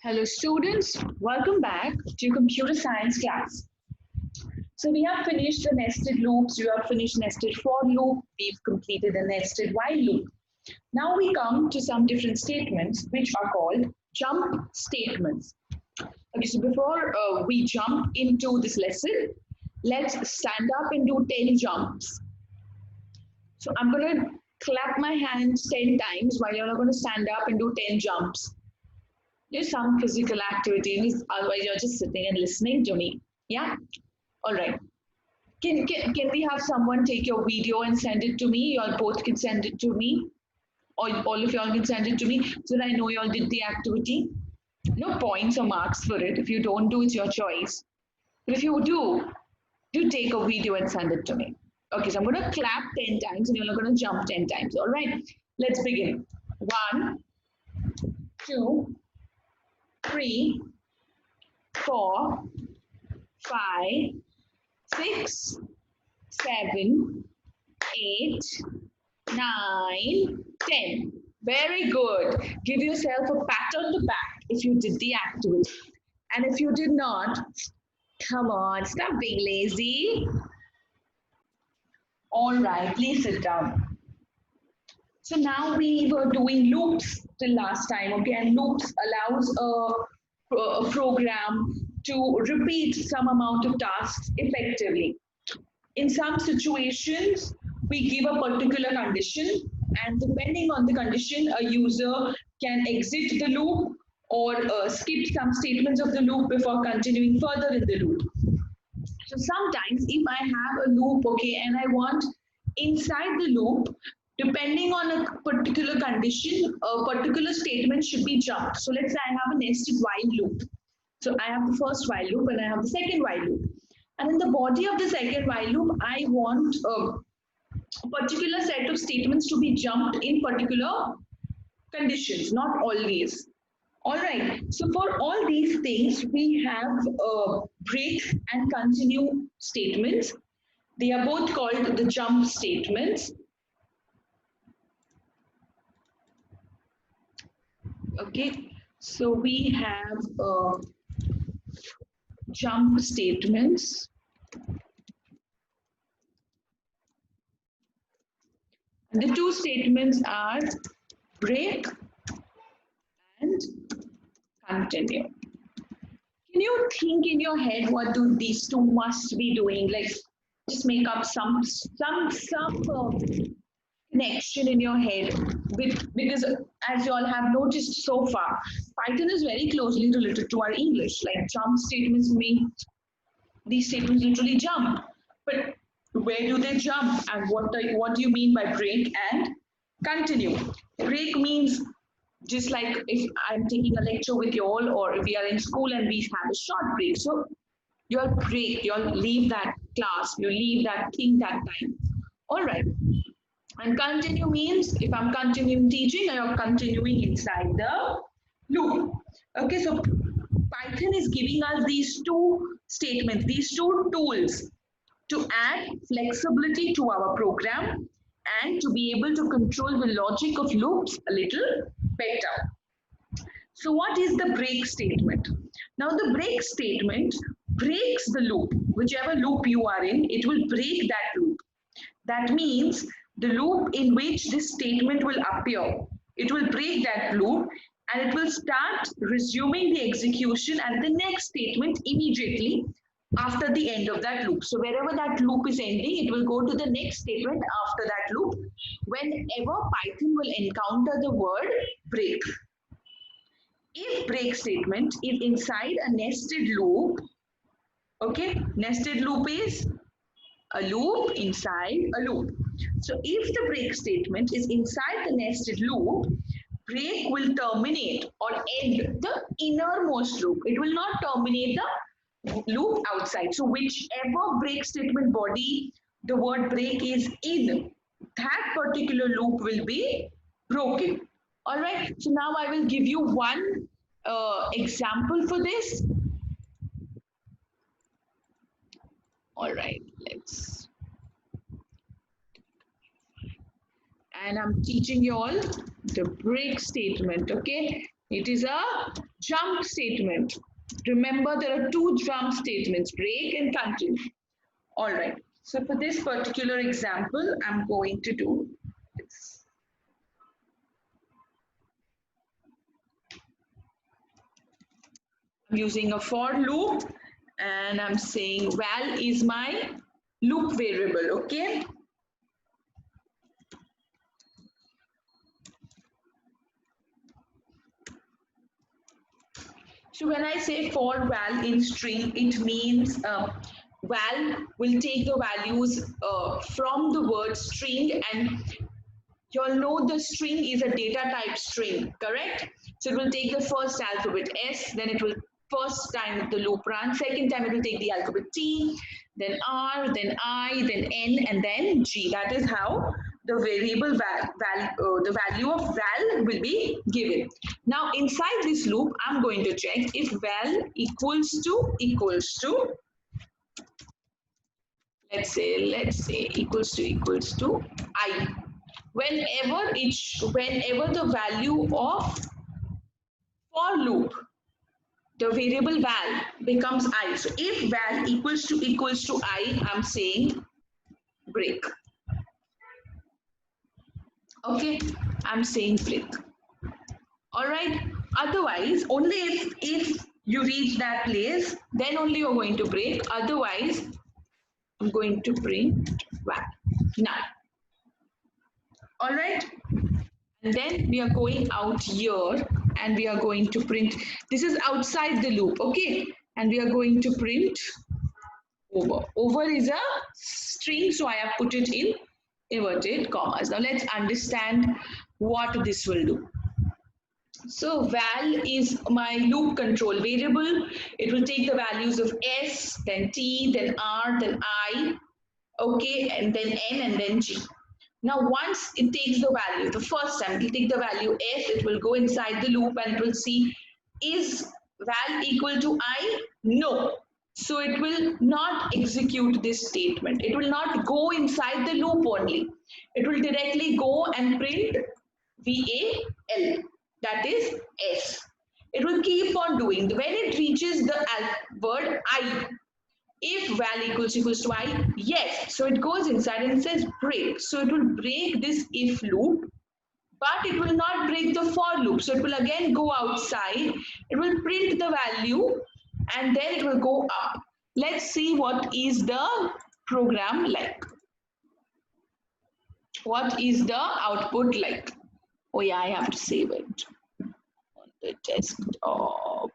Hello students, welcome back to computer science class. So we have finished the nested loops, we have finished nested for loop, we've completed the nested while loop. Now we come to some different statements which are called jump statements. Okay, so before we jump into this lesson, let's stand up and do 10 jumps. So I'm going to clap my hands 10 times while you're going to stand up and do 10 jumps. Do some physical activity, otherwise you're just sitting and listening to me. Yeah? All right. Can we have someone take your video and send it to me? You all both can send it to me. Or all of y'all can send it to me so that I know you all did the activity. No points or marks for it. If you don't do, it's your choice. But if you do take a video and send it to me. Okay, so I'm going to clap 10 times and you're going to jump 10 times. All right, let's begin. 1, 2, 3, 4, 5, 6, 7, 8, 9, 10. Very good. Give yourself a pat on the back if you did the activity. And if you did not, come on, stop being lazy. All right, please sit down. So now we were doing loops till last time, okay? And loops allows a program to repeat some amount of tasks effectively. In some situations, we give a particular condition, and depending on the condition, a user can exit the loop or skip some statements of the loop before continuing further in the loop. So sometimes if I have a loop, okay, and I want inside the loop, depending on a particular condition, a particular statement should be jumped. So let's say I have a nested while loop. So I have the first while loop and I have the second while loop. And in the body of the second while loop, I want a particular set of statements to be jumped in particular conditions, not always. All right. So for all these things, we have break and continue statements. They are both called the jump statements. Okay. So we have jump statements. The two statements are break and continue. Can you think in your head what do these two must be doing? Like just make up some connection in your head with, because as you all have noticed so far, Python is very closely related to our English. Like jump statements mean these statements literally jump. But where do they jump and what do you mean by break and continue? Break means just like if I'm taking a lecture with you all or if we are in school and we have a short break. So you'll break, you'll leave that class, you leave that thing that time. All right. And continue means if I'm continuing teaching, you're continuing inside the loop. Okay, so Python is giving us these two statements, these two tools to add flexibility to our program and to be able to control the logic of loops a little better. So what is the break statement? Now the break statement breaks the loop. Whichever loop you are in, it will break that loop. That means the loop in which this statement will appear, it will break that loop and it will start resuming the execution at the next statement immediately after the end of that loop. So wherever that loop is ending, it will go to the next statement after that loop whenever Python will encounter the word break. If break statement is inside a nested loop, okay, nested loop is a loop inside a loop. So if the break statement is inside the nested loop, break will terminate or end the innermost loop. It will not terminate the loop outside. So whichever break statement body the word break is in, that particular loop will be broken. All right. So now I will give you one example for this. All right, let's. And I'm teaching you all the break statement, okay? It is a jump statement. Remember, there are two jump statements, break and continue. All right. So for this particular example, I'm going to do this. I'm using a for loop and I'm saying val is my loop variable, okay? So when I say for val in string, it means val will take the values from the word string, and you all know the string is a data type string, correct? So it will take the first alphabet S, then it will first time the loop run, second time it will take the alphabet T, then R, then I, then N, and then G. That is how the variable the value of val will be given. Now inside this loop, I'm going to check if val equals to let's say equals to I. Whenever the value of for loop, the variable val becomes I. So if val equals to I, I'm saying break. Okay, I'm saying break. All right. Otherwise, only if you reach that place, then only you're going to break. Otherwise, I'm going to print val. Now, all right. And then we are going out here and we are going to print. This is outside the loop, okay? And we are going to print over. Over is a string, so I have put it in inverted commas. Now let's understand what this will do. So val is my loop control variable. It will take the values of S, then T, then R, then I, okay, and then N, and then G. Now once it takes the value, the first time it will take the value S, it will go inside the loop and it will see, is val equal to I? No. So it will not execute this statement. It will not go inside the loop only. It will directly go and print VAL, that is S. It will keep on doing. When it reaches the word I, if val equals to I, yes. So it goes inside and it says break. So it will break this if loop, but it will not break the for loop. So it will again go outside. It will print the value and then it will go up. Let's see what is the program like. What is the output like? Oh yeah, I have to save it on the desktop.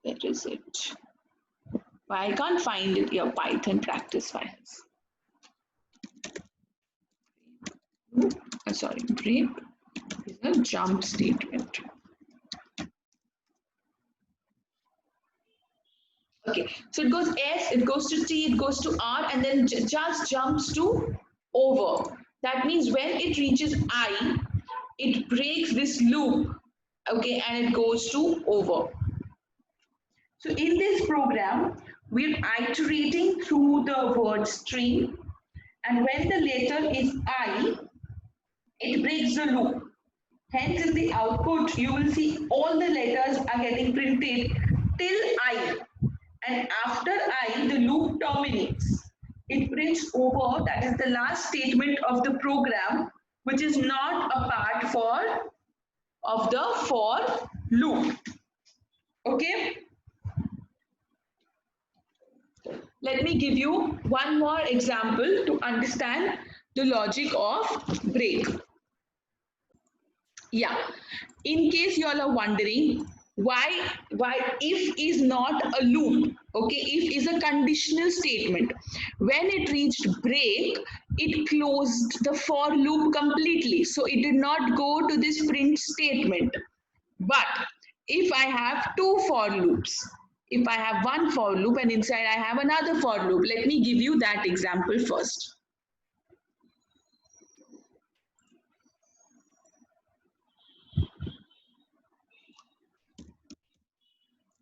Where is it? I can't find it, your Python practice files. Sorry, break is a jump statement. Okay, so it goes S, it goes to T, it goes to R, and then just jumps to over. That means when it reaches I, it breaks this loop, okay, and it goes to over. So in this program, we're iterating through the word string, and when the letter is I, it breaks the loop. Hence in the output, you will see all the letters are getting printed till I. And after I, the loop terminates. It prints over, that is the last statement of the program, which is not a part of the for loop. Okay? Let me give you one more example to understand the logic of break. Yeah, in case you all are wondering why if is not a loop, okay, if is a conditional statement. When it reached break, it closed the for loop completely, so it did not go to this print statement. But if I have two for loops, if I have one for loop and inside I have another for loop, let me give you that example first.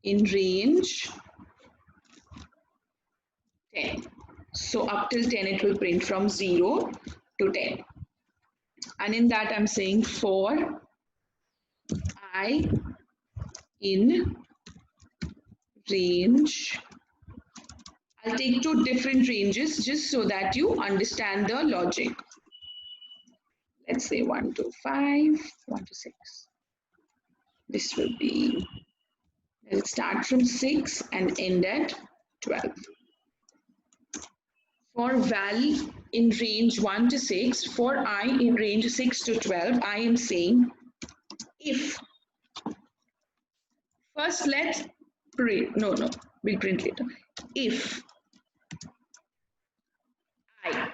In range 10. So up till 10 it will print from 0 to 10. And in that I'm saying for I in range. I'll take two different ranges just so that you understand the logic. Let's say 1 to 5, 1 to 6. This will be, let's start from 6 and end at 12. For val in range 1 to 6, for I in range 6 to 12, I am saying if, first let's print, we'll print later. If I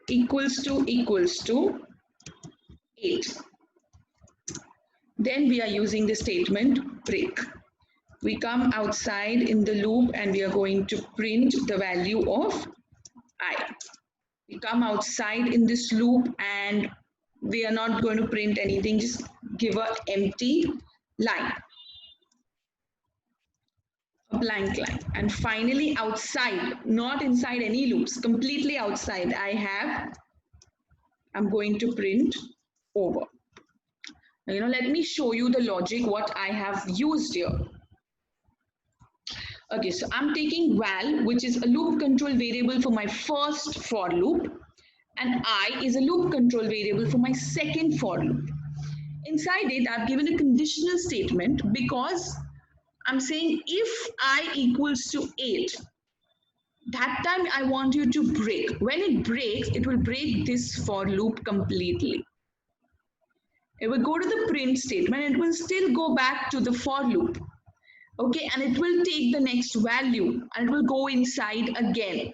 equals to 8, then we are using the statement break. We come outside in the loop and we are going to print the value of I. We come outside in this loop and we are not going to print anything, just give an empty line, a blank line. And finally outside, not inside any loops, completely outside, I'm going to print over. Let me show you the logic what I have used here. Okay, so I'm taking val, which is a loop control variable for my first for loop, and I is a loop control variable for my second for loop. Inside it, I've given a conditional statement because I'm saying if I equals to 8, that time I want you to break. When it breaks, it will break this for loop completely. It will go to the print statement, it will still go back to the for loop. Okay, and it will take the next value and it will go inside again.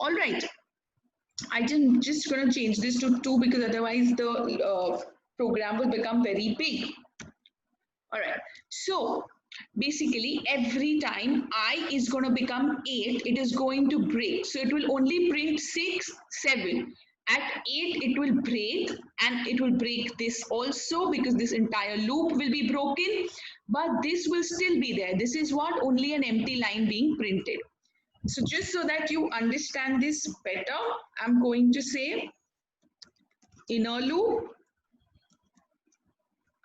All right, I'm just going to change this to 2 because otherwise the program will become very big. All right, so basically every time I is going to become 8, it is going to break. So it will only print 6, 7. At 8, it will break, and it will break this also because this entire loop will be broken, but this will still be there. This is what? Only an empty line being printed. So just so that you understand this better, I'm going to say inner loop,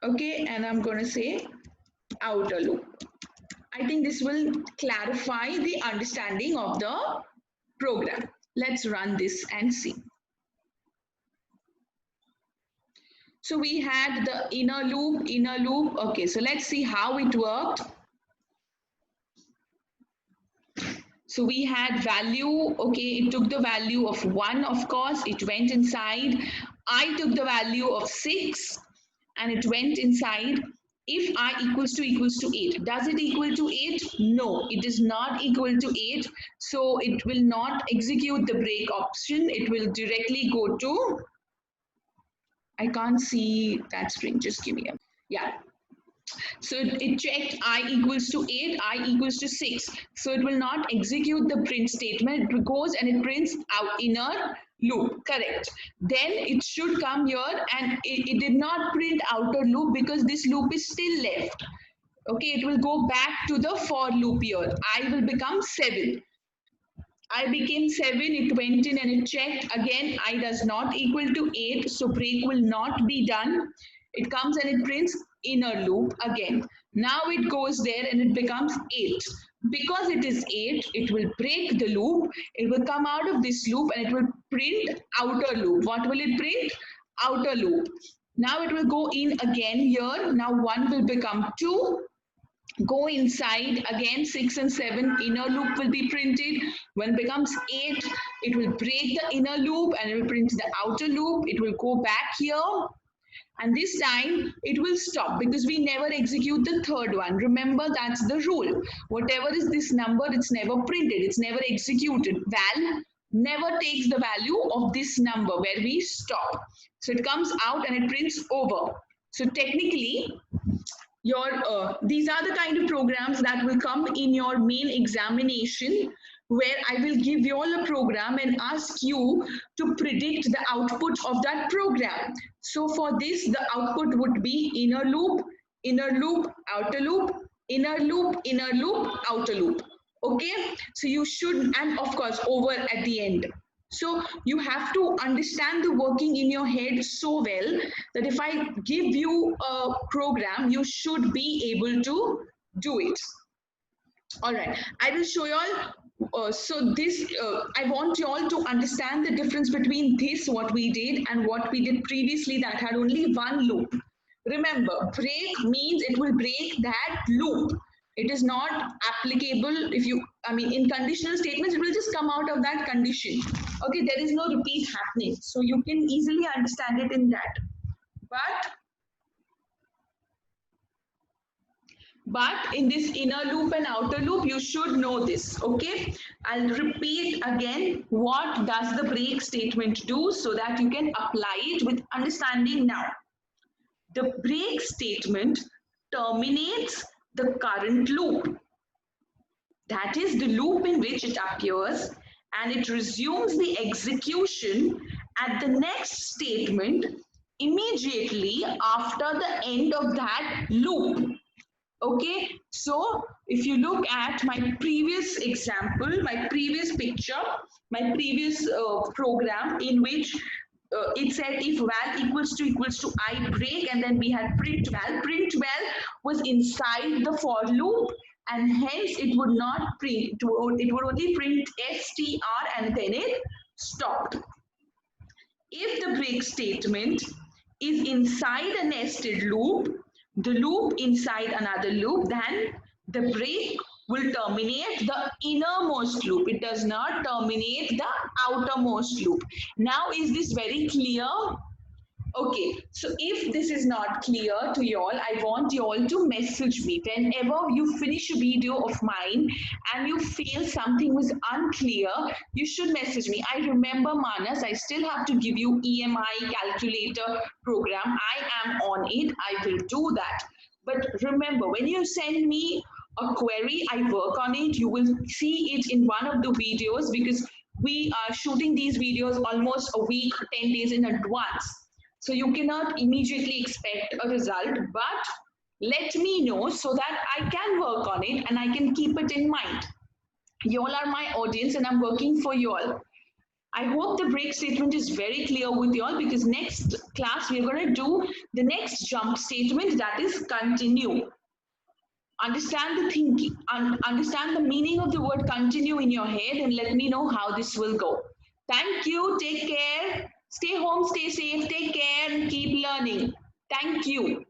okay, and I'm going to say outer loop. I think this will clarify the understanding of the program. Let's run this and see. So we had the inner loop. Okay, so let's see how it worked. So we had value, okay, it took the value of 1, of course, it went inside. I took the value of 6 and it went inside. If I equals to 8, does it equal to 8? No, it is not equal to 8. So it will not execute the break option. It will directly go to, I can't see that string, just give me a, yeah. So it checked I equals to 8, I equals to 6. So it will not execute the print statement. It goes and it prints out inner loop, correct. Then it should come here and it did not print outer loop because this loop is still left. Okay, it will go back to the for loop here. I will become 7. I became 7, it went in and it checked. Again, I does not equal to 8, so break will not be done. It comes and it prints inner loop again. Now it goes there and it becomes 8. Because it is 8, it will break the loop. It will come out of this loop and it will print outer loop. What will it print? Outer loop. Now it will go in again here. Now 1 will become 2. Go inside again, 6 and 7 inner loop will be printed. When it becomes 8, it will break the inner loop and it will print the outer loop. It will go back here and this time it will stop because we never execute the third one. Remember, that's the rule. Whatever is this number, it's never printed, it's never executed. Val never takes the value of this number where we stop. So it comes out and it prints over. So technically, these are the kind of programs that will come in your main examination, where I will give you all a program and ask you to predict the output of that program. So for this, the output would be inner loop, outer loop, inner loop, outer loop. Okay, so you should, and of course over at the end. So you have to understand the working in your head so well that if I give you a program, you should be able to do it. All right, I will show you all. So this, I want you all to understand the difference between this, what we did, and what we did previously that had only one loop. Remember, break means it will break that loop. It is not applicable if you, I mean, in conditional statements, it will just come out of that condition. Okay, there is no repeat happening. So you can easily understand it in that. But in this inner loop and outer loop, you should know this, okay? I'll repeat again, what does the break statement do so that you can apply it with understanding now. The break statement terminates the current loop. That is the loop in which it appears, and it resumes the execution at the next statement immediately after the end of that loop. Okay, so if you look at my previous example, my previous picture, my previous program in which it said if val equals to I break, and then we had print val. Print val was inside the for loop, and hence it would not print, it would only print str and then it stopped. If the break statement is inside a nested loop, the loop inside another loop, then the break will terminate the innermost loop. It does not terminate the outermost loop. Now, is this very clear? Okay, so if this is not clear to you all, I want you all to message me. Whenever you finish a video of mine and you feel something was unclear, you should message me. I remember, Manas, I still have to give you EMI calculator program. I am on it. I will do that. But remember, when you send me a query, I work on it. You will see it in one of the videos because we are shooting these videos almost a week, 10 days in advance. So you cannot immediately expect a result, but let me know so that I can work on it and I can keep it in mind. You all are my audience and I'm working for you all. I hope the break statement is very clear with you all, because next class we're going to do the next jump statement, that is continue. Understand the thinking, understand the meaning of the word continue in your head, and let me know how this will go. Thank you. Take care. Stay home, stay safe, take care, and keep learning. Thank you.